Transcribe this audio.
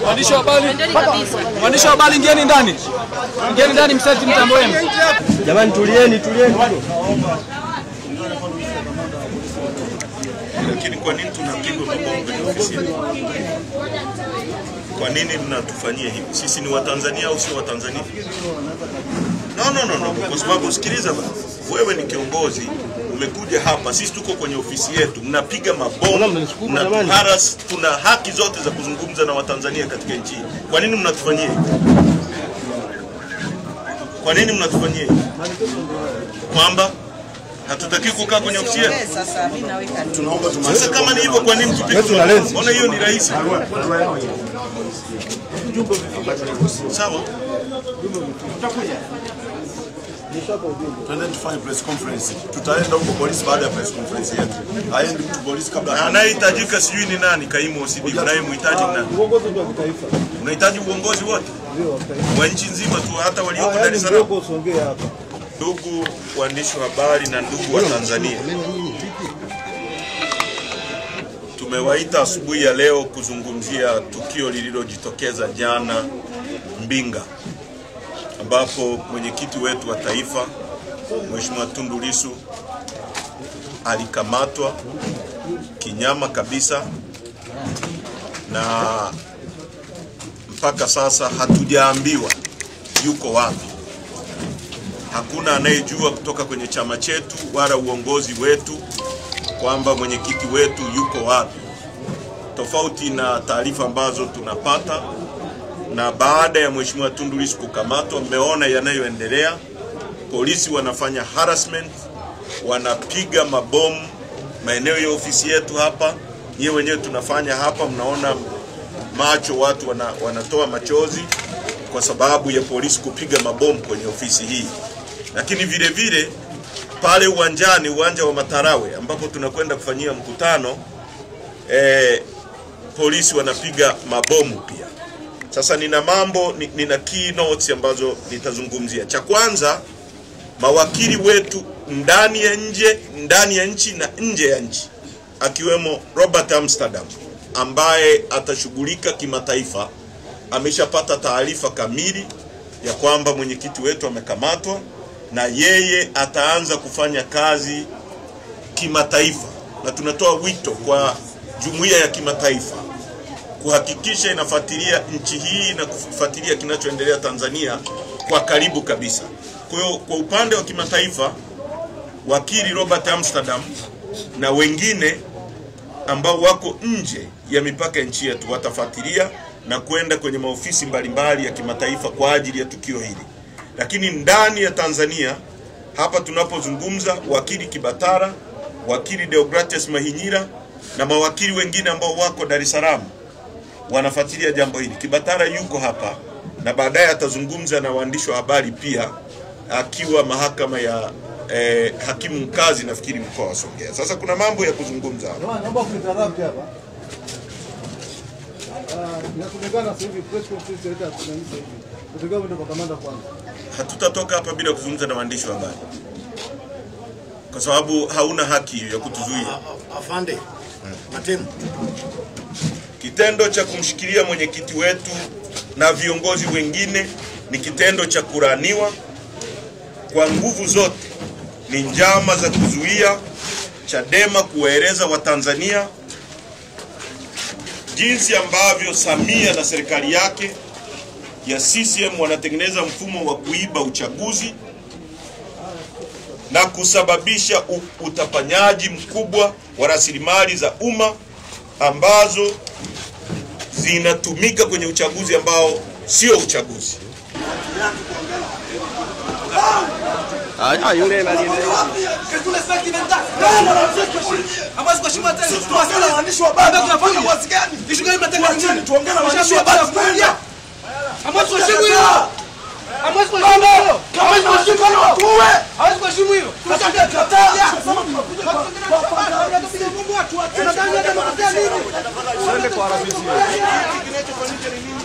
Waandishi wa habari ingieni ndani. Ingieni ndani mseti mtambo wenu. Jamani tulieni. Lakini kwa nini tunapigwa mabomu kwenye ofisi yetu? Kwa nini mnatufanyia hivi? Sisi ni Watanzania au sio Watanzania? No. Kwa sababu sikiliza basi. Wewe ni kiongozi, umekuja hapa, sisi tuko kwenye ofisi yetu, mnapiga mabomu, mnatuharas, tuna haki zote za kuzungumza na Watanzania katika nchi. Kwa nini mnatufanyia hivi? Kwa nini mnatufanyia hivi? Kwamba hatutaki kukaa kwenye ofisi yetu. Sasa kama ni hivyo, kwa nini tupige? Mbona hiyo ni rahisi? Sawa? Tuende tufanye press conference. Tutaenda huko polisi baada ya press conference yetu. Aende mtu polisi kabla. Anayehitajika sijui ni nani, kaimu OCD, unayemhitaji nani? Uongozi wa kitaifa. Unahitaji uongozi wote? Ndio, wa nchi nzima tu, hata walioko Dar es Salaam. Ndugu waandishi wa habari na ndugu wa Tanzania, tumewaita asubuhi ya leo kuzungumzia tukio lililojitokeza jana Mbinga, ambapo mwenyekiti wetu wa taifa Mheshimiwa Tundu Lissu alikamatwa kinyama kabisa, na mpaka sasa hatujaambiwa yuko wapi. Hakuna anayejua kutoka kwenye chama chetu wala uongozi wetu kwamba mwenyekiti wetu yuko wapi, tofauti na taarifa ambazo tunapata. Na baada ya Mheshimiwa Tundu Lissu kukamatwa, mmeona yanayoendelea. Polisi wanafanya harassment, wanapiga mabomu maeneo ya ofisi yetu hapa. Nyewe wenyewe tunafanya hapa, mnaona macho, watu wanatoa machozi kwa sababu ya polisi kupiga mabomu kwenye ofisi hii. Lakini vile vile pale uwanjani, uwanja wa Matarawe ambapo tunakwenda kufanyia mkutano, polisi wanapiga mabomu pia. Sasa nina key notes ambazo nitazungumzia. Cha kwanza, mawakili wetu ndani ya nchi na nje ya nchi, akiwemo Robert Amsterdam ambaye atashughulika kimataifa, ameshapata taarifa kamili ya kwamba mwenyekiti wetu amekamatwa, na yeye ataanza kufanya kazi kimataifa. Na tunatoa wito kwa jumuiya ya kimataifa kuhakikisha inafuatilia nchi hii na kufuatilia kinachoendelea Tanzania kwa karibu kabisa. Kwa hiyo kwa upande wa kimataifa, wakili Robert Amsterdam na wengine ambao wako nje ya mipaka ya nchi yetu watafuatilia na kwenda kwenye maofisi mbalimbali ya kimataifa kwa ajili ya tukio hili. Lakini ndani ya Tanzania hapa tunapozungumza, wakili Kibatara, wakili Deogratias Mahinyira na mawakili wengine ambao wako Dar es Salaam wanafuatilia jambo hili. Kibatara yuko hapa na baadaye atazungumza na waandishi wa habari pia, akiwa mahakama ya hakimu mkazi nafikiri mkoa wa Songea. Sasa kuna mambo ya kuzungumza hapa. Naomba kuitarafu hapa. Inasemekana sasa hivi press conference yetu tunaanza hivi. Tutakapo kwenda kwa kamanda kwanza. Hatutatoka hapa bila kuzungumza na waandishi wa habari, kwa sababu hauna haki ya kutuzuia. Afande. Matemu. Kitendo cha kumshikilia mwenyekiti wetu na viongozi wengine ni kitendo cha kulaaniwa kwa nguvu zote. Ni njama za kuzuia Chadema kuwaeleza Watanzania jinsi ambavyo Samia na serikali yake ya CCM wanatengeneza mfumo wa kuiba uchaguzi na kusababisha utapanyaji mkubwa wa rasilimali za umma ambazo zinatumika kwenye uchaguzi ambao sio uchaguzi. Yule aliendelea. Ambazo kwa shimo tena tuwasala waandishi wa habari tunafanya kazi gani? Ishu gani mnataka nchini? Tuongee na waandishi wa habari kuja. Ambazo kwa shimo hiyo. Ambazo kwa shimo hiyo. Ambazo kwa shimo hiyo. Tuwe. Ambazo kwa shimo hiyo. Tunataka tukataa. Tunadhani hata mnataka nini? Twende kwa RPC. Kinachofanyika ni nini?